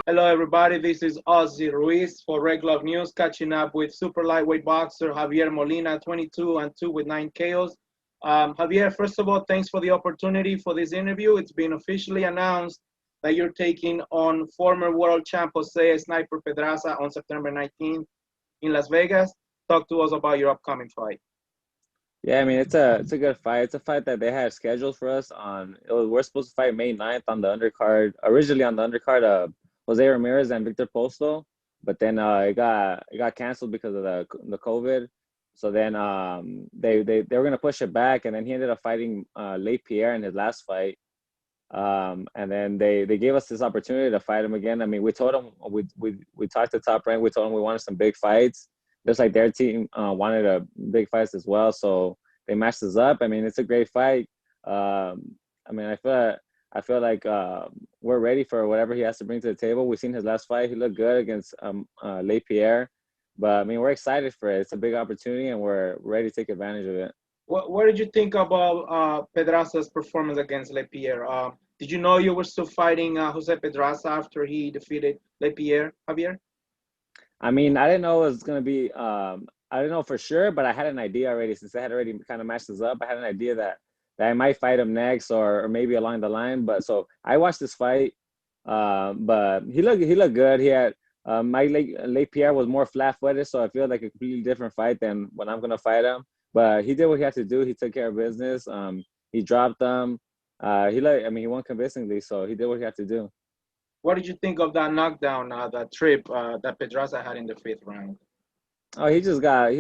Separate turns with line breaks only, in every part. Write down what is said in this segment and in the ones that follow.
Hello, everybody. This is Ozzy Ruiz for Red Glove News, catching up with super lightweight boxer Javier Molina, 22 and 2 with 9 KOs. Javier, first of all, thanks for the opportunity for this interview. It's been officially announced that you're taking on former world champ Jose Sniper Pedraza on September 19th in Las Vegas. Talk to us about your upcoming fight.
Yeah, I mean it's a good fight. It's a fight that they had scheduled for us on. We're supposed to fight May 9th on the undercard. Originally on the undercard of Jose Ramirez and Victor Posto, but then it got canceled because of the COVID. So then they were gonna push it back, and then he ended up fighting Le Pierre in his last fight. And then they gave us this opportunity to fight him again. I mean, we told him we talked to Top Rank. We told him we wanted some big fights, just like their team wanted a big fights as well. So they matched us up. I mean, it's a great fight. I mean, I feel like we're ready for whatever he has to bring to the table. We've seen his last fight; he looked good against Le Pierre. But I mean, we're excited for it. It's a big opportunity, and we're ready to take advantage of it.
What did you think about Pedraza's performance against Lepierre? Did you know you were still fighting Jose Pedraza after he defeated Lepierre, Javier?
I mean, I didn't know it was gonna be. I didn't know for sure, but I had an idea already since I had already kind of matched this up. I had an idea that I might fight him next, or maybe along the line. But so I watched this fight, but he looked good. He had my late Pierre was more flat-footed, so I feel like a completely different fight than when I'm gonna fight him. But he did what he had to do. He took care of business. He dropped them. I mean, he won convincingly, so he did what he had to do.
What did you think of that knockdown, that trip that Pedraza had in the fifth round?
Oh, he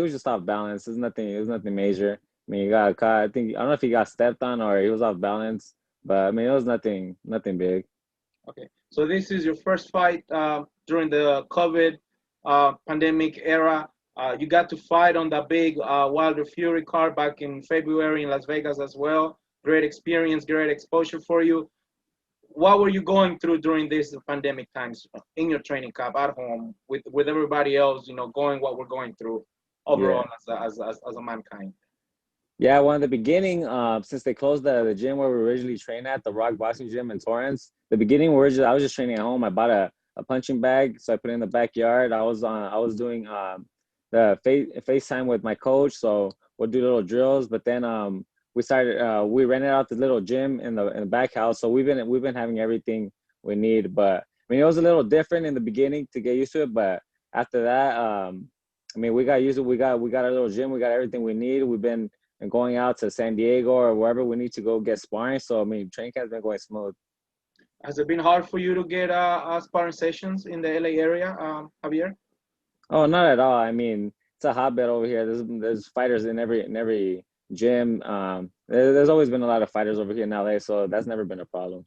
was just off balance. It was nothing major. I mean, he got caught. I don't know if he got stepped on or he was off balance, but I mean, it was nothing big.
Okay, so this is your first fight during the COVID pandemic era. You got to fight on the big Wilder Fury card back in February in Las Vegas as well. Great experience, great exposure for you. What were you going through during these pandemic times in your training camp at home with everybody else, going what we're going through overall
Yeah.
as a mankind?
Yeah, well, in the beginning, since they closed the gym where we originally trained at, the Rock Boxing Gym in Torrance, the beginning I was just training at home. I bought a punching bag, so I put it in the backyard. I was doing the FaceTime with my coach, so we'll do little drills. But then we rented out the little gym in the back house, so we've been having everything we need. But I mean, it was a little different in the beginning to get used to it, but after that, I mean, we got used to we got our little gym, we got everything we need. We've been and going out to San Diego or wherever we need to go get sparring. So I mean, training camp's been going smooth.
Has it been hard for you to get sparring sessions in the LA area, Javier?
Oh, not at all. I mean, it's a hotbed over here. There's fighters in every gym. There's always been a lot of fighters over here in LA, so that's never been a problem.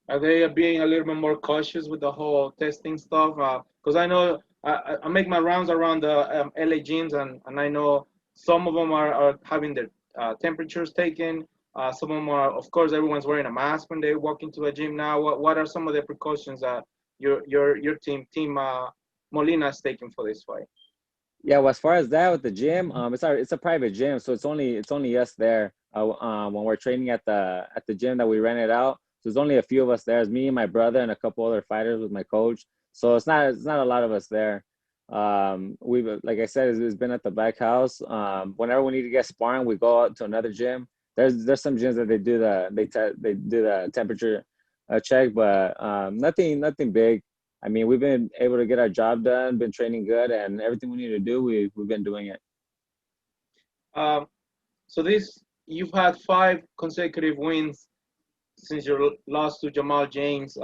Are they being a little bit more cautious with the whole testing stuff? Because I know I make my rounds around the LA gyms, and I know some of them are having their temperatures taken. Some of them are, of course, everyone's wearing a mask when they walk into a gym now. What are some of the precautions that your team Molina is taking for this fight?
Yeah, well, as far as that with the gym, it's a private gym, so it's only us there. When we're training at the gym that we rented out, so there's only a few of us there. It's me and my brother and a couple other fighters with my coach. So it's not a lot of us there. We've like I said, it's been at the back house. Whenever we need to get sparring, we go out to another gym. There's some gyms that they do the temperature check, but nothing big. I mean, we've been able to get our job done, been training good, and everything we need to do, we've been doing it.
Um, so this you've had five consecutive wins since your loss to Jamal James.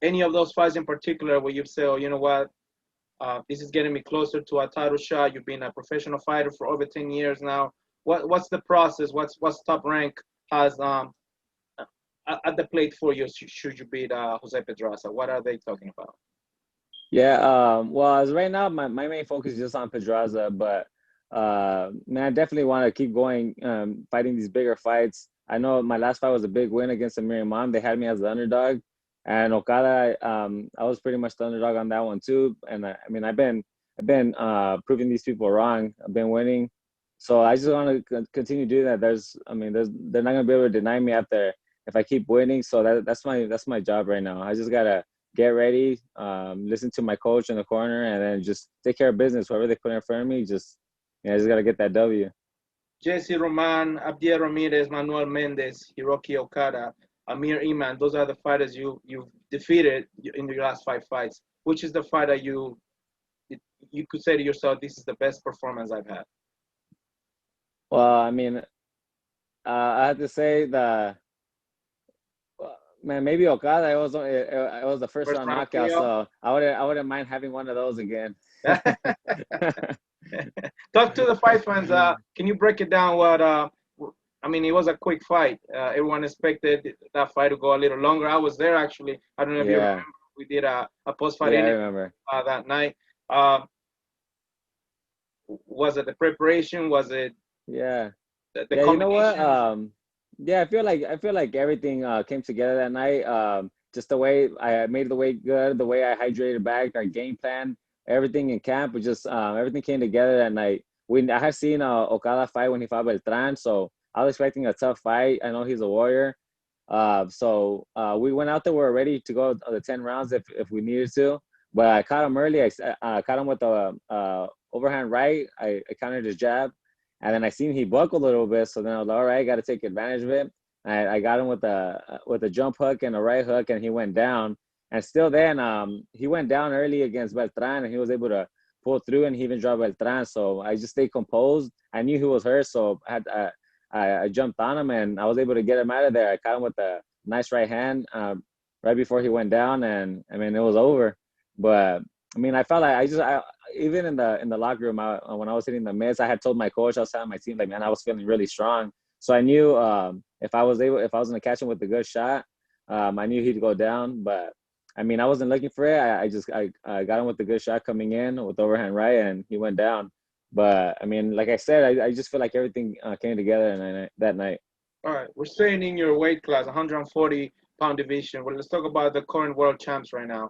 Any of those fights in particular where you've said, oh, you know what, this is getting me closer to a title shot. You've been a professional fighter for over 10 years now. What's the process? What's Top Rank has at the plate for you should you beat Jose Pedraza? What are they talking about?
Yeah, well, as right now, my main focus is just on Pedraza, but man, I definitely want to keep going, fighting these bigger fights. I know my last fight was a big win against Amir Imam. They had me as the underdog, and Okada, I was pretty much the underdog on that one too. And I mean, I've been proving these people wrong. I've been winning, so I just want to continue doing that. They're not gonna be able to deny me after if I keep winning. So that's my job right now. I just gotta get ready, listen to my coach in the corner, and then just take care of business. Whoever they put in front of me, just gotta get that W.
Jesse Roman, Abdiel Ramirez, Manuel Mendez, Hiroki Okada, Amir Iman. Those are the fighters you've defeated in your last 5 fights. Which is the fight that you could say to yourself, this is the best performance I've had?
Well, I mean, I have to say the man, maybe Okada. It was the first
First
round
round
knockout,
KO.
so I wouldn't mind having one of those again.
Talk to the fight fans. Can you break it down? I mean, it was a quick fight. Everyone expected that fight to go a little longer. I was there actually. I don't know if you remember.
Yeah,
We did a post-fight
yeah, I
interview
remember.
that night. Uh, was it the preparation? Was it
Yeah.
the
Yeah, you know what?
combination?
Yeah, I feel like everything came together that night. Just the way I made the weight good, the way I hydrated back, our game plan, everything in camp was just everything came together that night. I had seen Okada fight when he fought Beltran, so I was expecting a tough fight. I know he's a warrior. So we went out there. We were ready to go the 10 rounds if we needed to. But I caught him early. I caught him with the overhand right. I countered his jab, and then I seen he buckled a little bit. So then I was like, all right, got to take advantage of it. I got him with a jump hook and a right hook, and he went down. And still then, he went down early against Beltran, and he was able to pull through, and he even dropped Beltran. So I just stayed composed. I knew he was hurt, so I jumped on him, and I was able to get him out of there. I caught him with a nice right hand right before he went down, and I mean it was over. But I mean, I felt like even in the locker room when I was hitting the mitts, I had told my coach, I was telling my team like, man, I was feeling really strong. So I knew if I was gonna catch him with a good shot, I knew he'd go down. But I mean, I wasn't looking for it. I got him with a good shot coming in with overhand right, and he went down. But I mean, like I said, I just feel like everything came together that night.
All right, we're staying in your weight class, 140-pound division. Well, let's talk about the current world champs right now,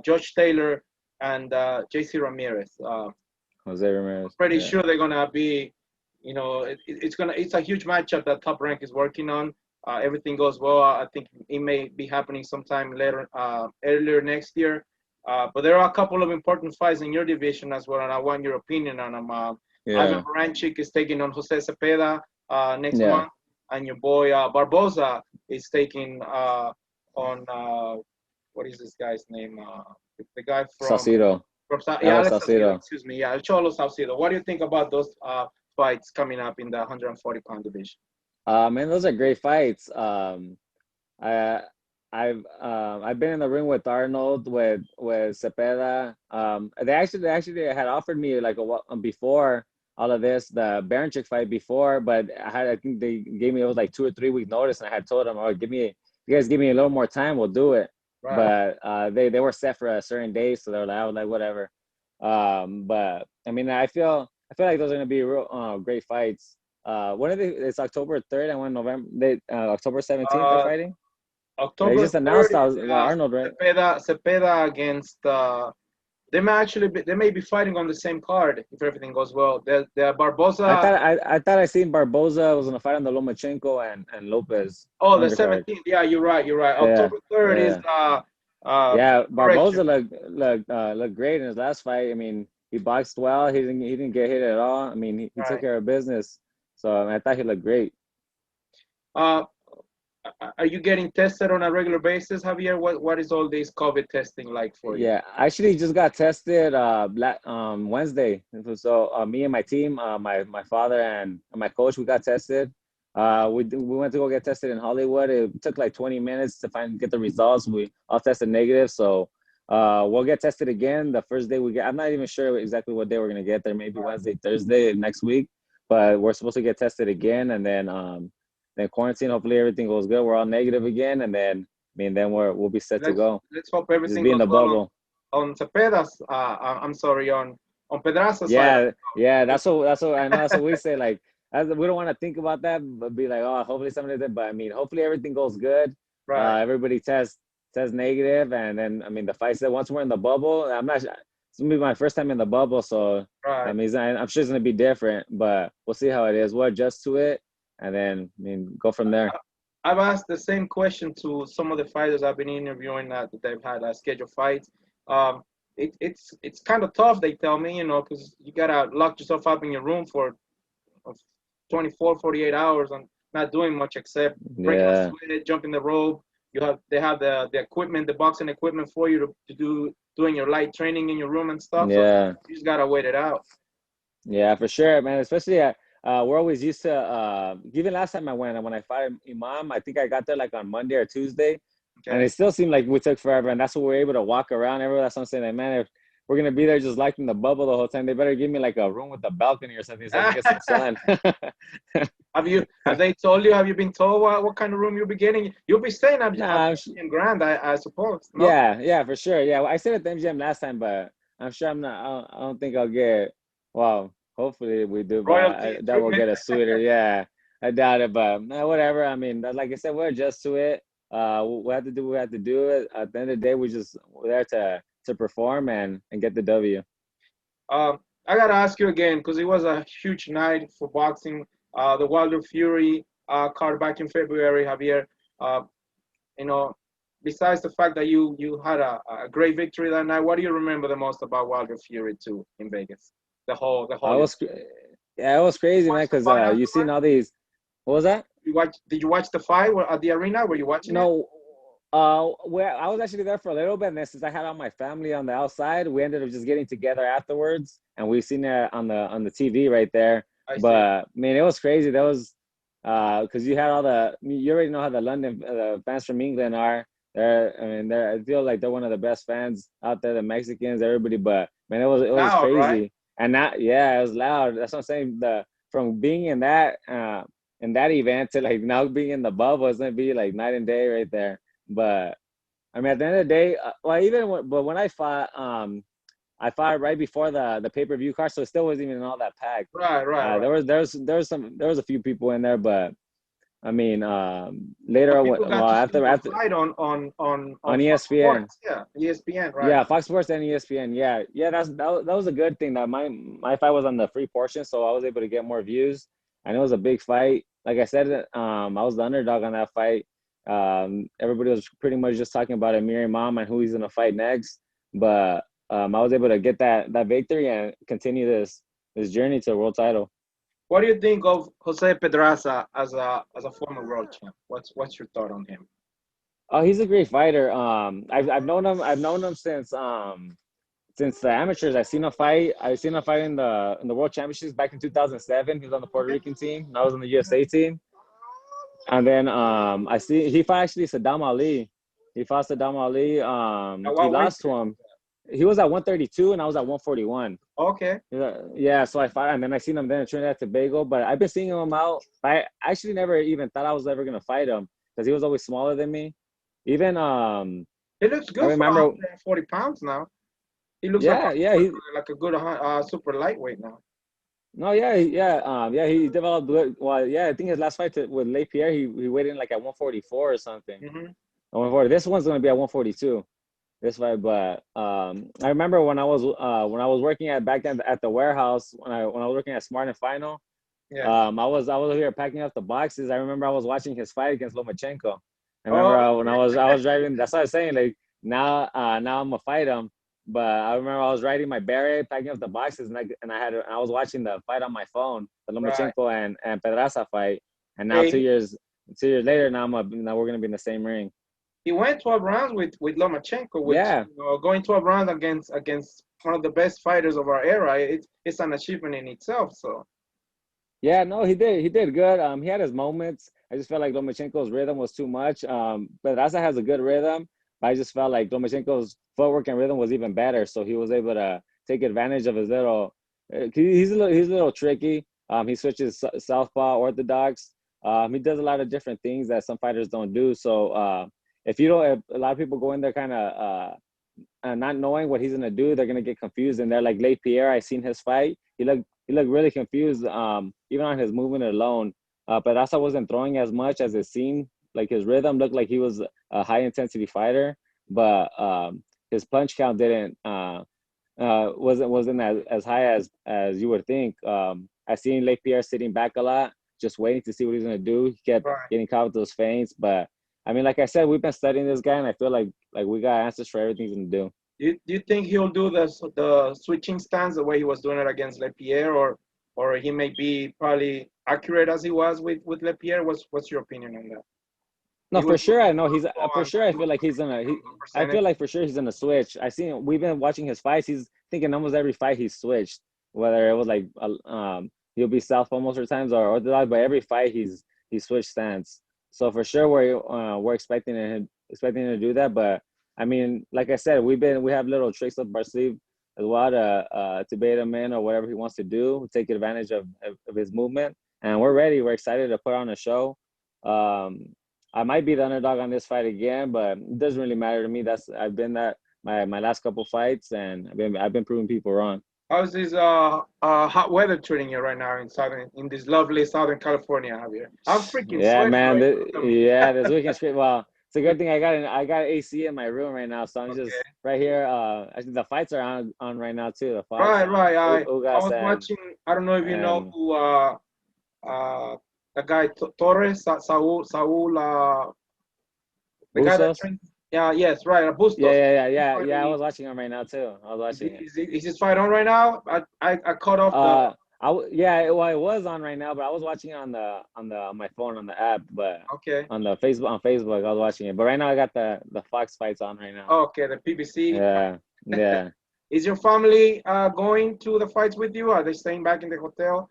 Josh Taylor and JC Ramirez.
Jose Ramirez.
Pretty
Yeah.
sure they're gonna be, it's a huge matchup that Top Rank is working on. Everything goes well. I think it may be happening sometime later, earlier next year. But there are a couple of important fights in your division as well, and I want your opinion on them. Ivan
Yeah.
Baranchik is taking on Jose Cepeda next
Yeah.
month, and your boy Barboza is taking on what is this guy's name? The guy
Salcido.
yeah,
Alex
Alex Salcido,
Salcido.
excuse me. Yeah, El Cholo Salcido. What do you think about those fights coming up in the 140-pound division?
Man, those are great fights. I I've been in the ring with Arnold with Cepeda. They actually had offered me like before all of this the Baranchik fight before, but I think they gave me, it was like 2 or 3 week notice, and I had told them, oh, you guys give me a little more time, we'll do it.
Right.
But they were set for a certain day, so they were like, I was like, whatever. But I mean, I feel like those are gonna be real great fights. When are they? It's October 3rd and when November October 17th they're
Uh,
fighting. They
October
just announced
3rd
that
is
was Arnold, right?
Cepeda against. They may be fighting on the same card if everything goes well. The
I
Barboza.
thought I thought I seen Barboza was gonna fight on the Lomachenko and Lopez
Oh, the
undercard.
17th. Yeah, you're right. You're right.
Yeah,
October 3rd is
yeah,
uh
yeah.
correction.
Barboza looked great in his last fight. I mean, he boxed well. He didn't get hit at all. I mean, he took
Right.
care of business. So I mean, I thought he looked great.
Uh, are you getting tested on a regular basis, Javier? What is all this COVID testing like for you?
Yeah, I actually just got tested Wednesday. So me and my team, my father and my coach, we got tested. We went to go get tested in Hollywood. It took like 20 minutes to get the results. We all tested negative, so we'll get tested again the first day we get. I'm not even sure exactly what day we're gonna get there. Maybe Wednesday, Thursday next week. But we're supposed to get tested again, and then quarantine. Hopefully everything goes good. We're all negative again, and then then we'll be set to
Let's
go.
let's hope
Just
everything
be in
goes
the
well
bubble.
on Cepeda's. I'm sorry, on Pedraza's side.
Yeah, yeah. That's what I know. That's what we say. Like, we don't want to think about that, but be like, oh, hopefully something like that. But I mean, hopefully everything goes good.
Right,
Everybody tests negative, and then I mean, the fight said once we're in the bubble, I'm not. It's gonna be my first time in the bubble, so I
right.
mean, I'm sure it's gonna be different, but we'll see how it is. We'll adjust to it, and then go from there.
I've asked the same question to some of the fighters I've been interviewing that they've had scheduled fights. Um, it's kind of tough, they tell me, because you gotta lock yourself up in your room for uh, 24, 48 hours and not doing much except breaking a
Yeah,
sweat, jumping the rope. They have the equipment, the boxing equipment for you to do doing your light training in your room and stuff. So
yeah.
you just gotta wait it out.
Yeah, for sure, man. Especially we're always used to even last time I went, and when I fought Imam, I think I got there like on Monday or Tuesday, and
Okay.
it still seemed like we took forever. And that's what we were able to walk around everywhere. That's what I'm saying. Like, man, if we're gonna be there just like in the bubble the whole time, they better give me like a room with a balcony or something so I can get some sun.
Have they told you? Have you been told what kind of room you'll be getting? You'll be staying at
Nah,
in Grand, I suppose. No.
yeah, yeah, for sure. Yeah, well, I stayed at the MGM last time, but I'm sure I'm not. I don't think I'll get. Well, hopefully we do, but
Royalty
that will
treatment.
get a sweeter. Yeah, I doubt it, but whatever. I mean, like I said, we'll adjust to it. We have to do what we have to do. It at the end of the day, we're there to perform and get the W.
Um, I gotta ask you again because it was a huge night for boxing. The Wilder Fury card back in February, Javier. Uh, you know, besides the fact that you had a great victory that night, what do you remember the most about Wilder Fury 2 in Vegas? The whole
I
event.
was, yeah, it was crazy, man.
Watch the
Because
fight
you seen
afterwards?
all these. What was that?
Did you watch the fight at the arena? Were you watching it?
No, where I was actually there for a little bit, and then since I had all my family on the outside, we ended up just getting together afterwards, and we seen it on the TV right there.
I see.
But man, it was crazy. That was because you had all you already know how the London fans from England are. I mean, I feel like they're one of the best fans out there. The Mexicans, everybody. But man, it was
Loud, right?
crazy, and that yeah, it was loud. That's what I'm saying. The from being in that event to like now being in the bubble is gonna be like night and day right there. But I mean, at the end of the day, well, but when I fought right before the pay per view card, so it still wasn't even all that packed.
Right, right, right.
There was a few people in there, but I mean, later
But
I
people
went, well
got to see
after
your
after
fight on
on
Fox
ESPN.
Sports. Yeah, ESPN, right?
Yeah, Fox Sports and ESPN. Yeah, yeah, that was a good thing that my fight was on the free portion, so I was able to get more views. And it was a big fight. Like I said, I was the underdog on that fight. Everybody was pretty much just talking about Amir Imam and who he's gonna fight next. But I was able to get that victory and continue this journey to a world title.
What do you think of Jose Pedraza as a former world champ? What's your thought on him?
Oh, he's a great fighter. I've known him. I've known him since the amateurs. I've seen him fight. I've seen him fight in the World Championships back in 2007. He was on the Puerto
Okay.
Rican team, and I was on the USA team. And then I see he fought actually Saddam Ali. He fought Saddam Ali.
At
He
what weight
lost to
class?
him. He was at 132 and I was at 141.
Okay.
Yeah, so I fought and then I seen him then in Trinidad and Tobago. But I've been seeing him out. I actually never even thought I was ever gonna fight him because he was always smaller than me. Even
He looks
I
good for
remember
140 pounds now. He looks
yeah, yeah,
like a good super lightweight now.
no, yeah, yeah, he developed good. Well, yeah, I think his last fight with Le Pierre, he weighed in like at 144 or something.
Hmm.
140. This one's gonna be at 142. This fight, but I remember when I was working at back then at the warehouse when I was working at Smart and Final.
Yeah.
I was here packing up the boxes. I remember I was watching his fight against Lomachenko. I remember
Oh,
when I was driving. That's what I was saying. Like now I'm gonna fight him. But I remember I was riding my Beret, packing up the boxes, and I was watching the fight on my phone, the
right.
Lomachenko and Pedraza fight. And now
Hey,
2 years later, now we're gonna be in the same ring.
he went 12 rounds with Lomachenko, which
Yeah,
going 12 rounds against one of the best fighters of our era. It's an achievement in itself. So
yeah, no, he did good. He had his moments. I just felt like Lomachenko's rhythm was too much. Pedraza has a good rhythm, but I just felt like Lomachenko's footwork and rhythm was even better. So he was able to take advantage of his little. He's a little tricky. He switches southpaw, orthodox. He does a lot of different things that some fighters don't do. So if a lot of people go in there kind of not knowing what he's gonna do, they're gonna get confused. And they're like Le Pierre. I seen his fight. He looked really confused. Even on his movement alone. Pedraza wasn't throwing as much as it seemed. Like his rhythm looked like he was a high intensity fighter, but his punch count didn't wasn't as high as you would think. I seen Le Pierre sitting back a lot. just waiting to see what he's gonna do. He kept
Right.
getting caught with those feints, but I mean, like I said, we've been studying this guy, and I feel like we got answers for everything he's gonna do.
Do you think he'll do the switching stance the way he was doing it against Lepierre, or he may be probably accurate as he was with Lepierre? What's your opinion on that?
No,
He
for
will
sure. I
do
know he's for
on
sure. I feel like he's gonna. I
percentage.
feel like for sure he's gonna switch. I seen we've been watching his fights. He's thinking almost every fight he's switched. Whether it was like he'll be southpaw most of the times or orthodox, but every fight he's switched stance. So for sure we're expecting him to do that. But I mean, like I said, we have little tricks up our sleeve as well to bait him in or whatever he wants to do, take advantage of his movement, and we're ready. We're excited to put on a show. Um, I might be the underdog on this fight again, but it doesn't really matter to me. I've been that my last couple fights, and I've been proving people wrong.
How's this hot weather treating you right now in this lovely Southern California, Javier? I'm freaking
Yeah,
sweating
man.
right now. Look at me.
Yeah, this weekend straight. Well, it's a good thing I got AC in my room right now, so I'm just
Okay.
right here. Actually, the fights are on right now too. The Fox,
Right, right. I
Ugas
was watching. I don't know if you know
and
who uh the guy Torres Saul the guy that
Bustos.
trained. Yeah, yes, right.
Yeah,
Bustos.
yeah, yeah,
He's
yeah, yeah. I
finally
was watching him right now too. I was watching it.
is his fight on right now? I cut off the.
Uh, yeah, well, it was on right now, but I was watching it on my phone on the app, but
Okay.
on the Facebook I was watching it. But right now I got the Fox fights on right now.
Okay, the PBC.
Yeah, yeah.
Is your family going to the fights with you? Are they staying back in the hotel?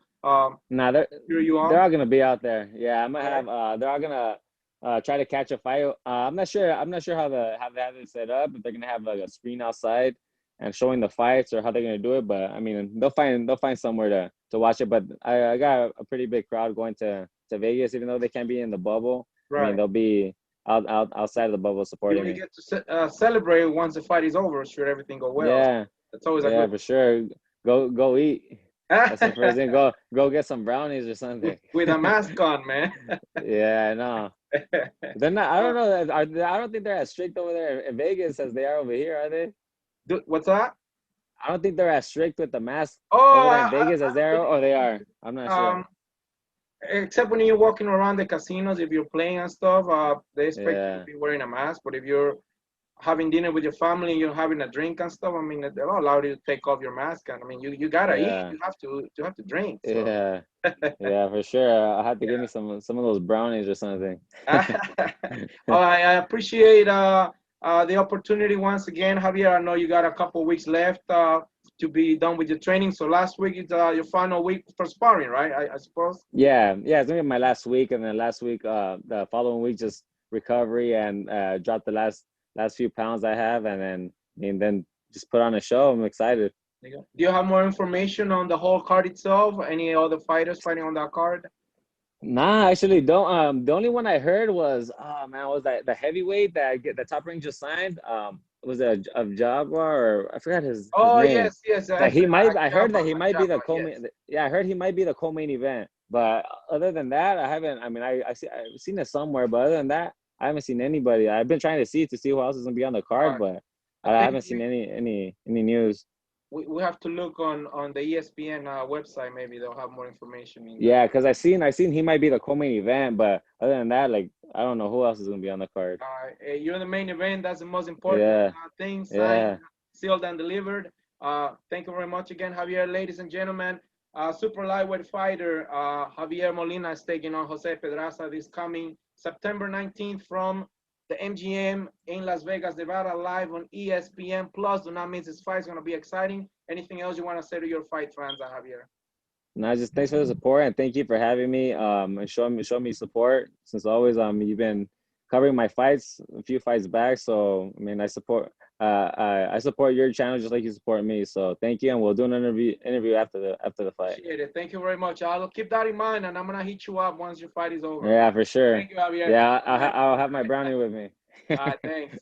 Nah,
Here you
they're
on?
all gonna be out there. Yeah, I'm gonna
Okay.
have they're all gonna try to catch a fight. I'm not sure how they have it set up. If they're gonna have like a screen outside and showing the fights or how they're gonna do it. But I mean, they'll find somewhere to watch it. But I got a pretty big crowd going to Vegas, even though they can't be in the bubble. I mean,
Right.
they'll be outside of the bubble
You
supporting
may
me.
get to celebrate once the fight is over, should everything go well. So
Yeah,
that's always a
yeah,
good
for sure. Go eat. That's the first thing. Go get some brownies or
with
something.
with a mask on, man.
Yeah, I know. They're not. I don't know. I don't think they're as strict over there in Vegas as they are over here, are they?
What's that?
I don't think they're as strict with the mask
Oh,
over there in Vegas as they are, or they are. I'm not sure.
um, except when you're walking around the casinos, if you're playing and stuff, they expect you to
Yeah,
be wearing a mask. But if you're having dinner with your family and you're having a drink and stuff, I mean, they're not allowed you to take off your mask. And I mean, you gotta eat.
yeah,
You have to drink. So
yeah, yeah, for sure. I have to give
yeah.
me some of those brownies or something.
I appreciate the opportunity once again, Javier. I know you got a couple weeks left to be done with your training. So last week is your final week for sparring, right? I suppose.
Yeah, yeah. It's gonna be my last week, and then last week, the following week, just recovery and drop the last few pounds I have, and then just put on a show. I'm excited.
There you go. Do you have more information on the whole card itself? Any other fighters fighting on that card?
Nah, I actually don't. The only one I heard was, oh man, was that the heavyweight that the top rank just signed? Was it a Jaguar or I forgot his
Oh
name.
yes, yes.
That he might. I heard
Jabba,
that he might be the
Jabba,
co-main.
yes.
Yeah, I heard he might be the co-main event. But other than that, I haven't. I mean, I've seen it somewhere, but other than that, I haven't seen anybody. I've been trying to see who else is gonna be on the card,
Right.
but
I
I
think
haven't seen any news.
we have to look on the ESPN website. Maybe they'll have more information in there.
Yeah, because I seen he might be the co-main event, but other than that, like I don't know who else is gonna be on the card.
You're the main event. That's the most important
Yeah,
thing. Signed,
yeah.
sealed, and delivered. Thank you very much again, Javier. Ladies and gentlemen, super lightweight fighter Javier Molina is taking on Jose Pedraza this coming September 19th from the MGM in Las Vegas, Nevada, live on ESPN Plus. Do not miss this fight. It's going to be exciting. Anything else you want to say to your fight fans, Javier?
No, just thanks for the support and thank you for having me. And show me support since always. You've been covering my fights a few fights back, so I mean, I support your channel just like you support me. So thank you, and we'll do an interview after the fight.
Appreciate it. Thank you very much. I'll keep that in mind, and I'm going to hit you up once your fight is over, man.
Yeah, for sure.
Thank you, Javier.
Yeah,
All right.
I'll have my brownie with me.
All right. Thanks.